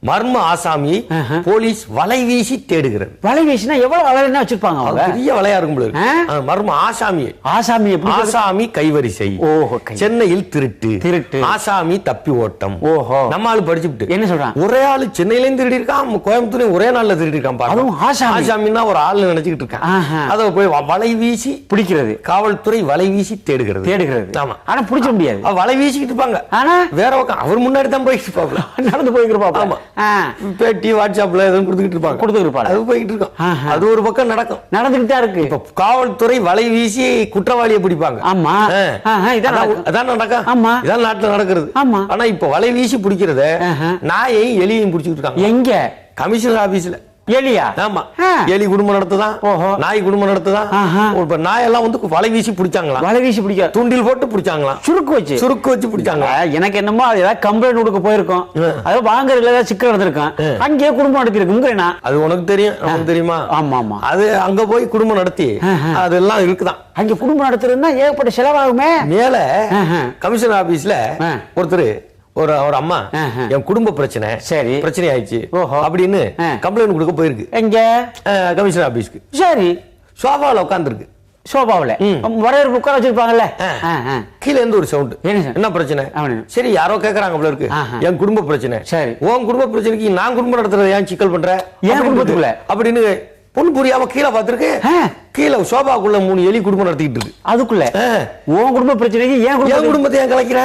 மர்ம ஆசாமியை போலீஸ் வலை வீசி தேடுகிறது. வலை வீசினா எவ்வளவு வலை என்ன வச்சிருப்பாங்க அவங்க? பெரிய வலையா இருக்கும் போல. மர்ம ஆசாமியை. ஆசாமி எப்படி? ஆசாமி கைவரிசை. ஓஹோ. சென்னையில் திருட்டு. திருட்டு. ஆசாமி தப்பி ஓட்டம். ஓஹோ. நம்ம ஆளு படிச்சுட்டு என்ன சொல்றான்? ஒரே ஆளு சென்னையில இருந்து திருடி இருக்கான், கோயம்புத்தூர்ல ஒரே நாள்ல திருடி இருக்கான். அதுவும் ஆசாமின்னா ஒரு ஆளு நினைச்சுக்கிட்டு இருக்கான். அத போய் வலை வீசி பிடிக்கிறது. காவல்துறை வலை வீசி தேடுகிறது. ஆமா. ஆனா பிடிச்ச முடியாது. வலை வீசிக்கிட்டு இருப்பாங்க. ஆனா வேற பக்கம் அவர் முன்னாடி தான் போயிட்டு இருப்பாங்க. நடந்து போய்க்கிட்டு இருப்பாங்க. ஆமா. பேட்டி வாட்ஸ்அப்ல எதுவும் கொடுத்துக்கிட்டு இருப்பாங்க. அது போய்கிட்டு இருக்கும். அது ஒரு பக்கம் நடந்துகிட்டு தான் இருக்கு. இப்ப காவல்துறை வலை வீசி குற்றவாளியை பிடிப்பாங்க. ஆமா. இதான் நடக்கும். ஆமா. இதான் நாட்டுல நடக்கிறது. ஆமா. ஆனா இப்ப வலை வீசி பிடிக்கிறத நாயையும் எலியையும் பிடிச்சிட்டு இருக்காங்க. எங்க? கமிஷனர் ஆபீஸ்ல. எலியா? ஆமா. எலி குடும்பம் நடத்துதான், நாய் குடும்பம் நடத்துதான். இப்ப நாயெல்லாம் வந்து வலை வீசி பிடிச்சாங்களா? வலை வீசி பிடிக்க தூண்டில் போட்டு பிடிச்சாங்களா? சுருக்கு வச்சு பிடிச்சாங்க. எனக்கு என்னமோ அது ஏதாவது கம்ப்ளைண்ட் கொடுக்க போயிருக்கோம், அது வாங்குறதுல ஏதாவது சிக்கல் நடந்திருக்கான், அங்கேயே குடும்பம் நடத்தி இருக்கு. அது உனக்கு தெரியும், நமக்கு தெரியுமா? ஆமா ஆமா. அது அங்க போய் குடும்பம் நடத்தி அதெல்லாம் இருக்குதான். அங்க குடும்பம் நடத்துறதுன்னா ஏகப்பட்ட செலவாகுமே. மேல கமிஷனர் ஆபீஸ்ல ஒருத்தர் ஒரு அம்மா என் குடும்ப பிரச்சனை சரி பிரச்சனை ஆயிடுச்சு அப்படின்னு கம்ப்ளைண்ட் கொடுக்க போயிருக்கு. எங்க? கமிஷனர் ஆபீஸ்க்கு. சரி. சோபாவில் உட்கார்ந்துருக்கு. சோபாவில் வரவேற்பு உட்கார வச்சிருப்பாங்கல்ல, கீழே இருந்து ஒரு சவுண்ட். என்ன பிரச்சனை? சரி யாரோ கேக்குறாங்க போல இருக்கு. என் குடும்ப பிரச்சனை. சரி. உன் குடும்ப பிரச்சனைக்கு நான் குடும்பம் நடத்துறத ஏன் சிக்கல் பண்ற? என் குடும்பத்துக்குள்ள அப்படின்னு பொண்ணு புரியாம கீழே பாத்துருக்கு. கீழே சோபாக்குள்ள 3 எலி குடும்பம் நடத்திட்டு இருக்கு. அதுக்குள்ள உன் குடும்ப பிரச்சனைக்கு என் குடும்பத்தை ஏன் கலைக்கிற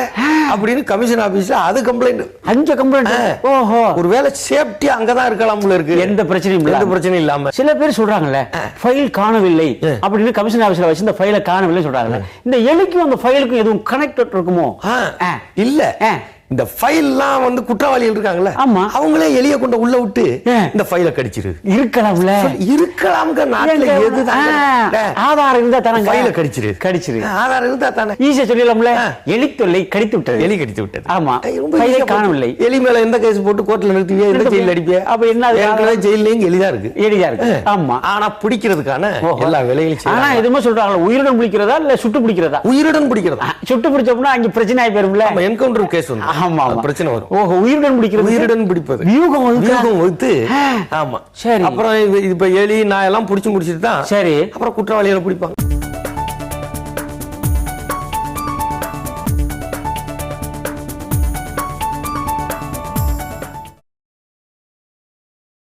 அப்படின்னு கமிஷன் ஆபீஸ்ல அது கம்ப்ளைண்ட். அஞ்சு கம்ப்ளைண்ட். ஓஹோ. ஒருவேளை சேஃப்டி அங்கதான் இருக்கலாம் போல இருக்கு. எந்த பிரச்சனையும் இல்லாம. சில பேர் சொல்றாங்கல்ல ஃபைல் காணவில்லை அப்படின்னு கமிஷன் ஆபீஸ்ல வச்சு இந்த ஃபைலை காணவில்லை சொல்றாங்க. இந்த எலிக்கும் அந்த ஃபைலுக்கும் எதுவும் கனெக்ட் இருக்குமோ? இல்ல. இந்த ஃபைல்லாம் வந்து குற்றவாளிகள் இருக்காங்கல்ல, ஆமா, அவங்களே எலிய கொண்டு உள்ள விட்டு இந்த ஃபைலை கடிச்சிரு. இருக்கலாம்ல. இருக்கலாம்ங்க. நாட்டுல எதுதான் ஆதாரம் இருந்தா தானே ஃபைலை கடிச்சிரு. ஆதாரம் இருந்தா தானே ஈஸியா சொல்லிடலாம்ல. எலி தொல்லை கடித்து விட்டது. எலி கடித்து விட்டது. ஆமா. ஃபைலை காணவில்லை. எலி மேல எந்த கேஸ் போட்டு கோர்ட்ல நிறுத்துவியா? எந்த ஜெயில அடிப்பியா? அப்ப என்ன? ஏற்கனவே ஜெயிலையும் எலிதான் இருக்கு. ஆமா. ஆனா பிடிக்கிறதுக்கான எல்லா வேலைகளும். ஆனா எதுவுமே சொல்றாங்க உயிருடன் பிடிக்கிறதா இல்ல சுட்டு பிடிக்கிறதா? உயிருடன் பிடிக்கிறதா. சுட்டு பிடிச்சோம்னா அங்க பிரச்சனை ஆகி போயிரும்ல. என்கவுண்டர் கேஸ் வந்து ஆமா பிரச்சனை வரும். ஓஹோ. உயிருடன் பிடிக்கிறது. உயிருடன் பிடிப்பது. வியூகம் வைத்து. ஆமா. சரி. அப்புறம் இப்ப எலி நாய் எல்லாம் புடிச்சு முடிச்சிட்டு தான் சரி அப்புறம் குற்றவாளிகளை பிடிப்பாங்க.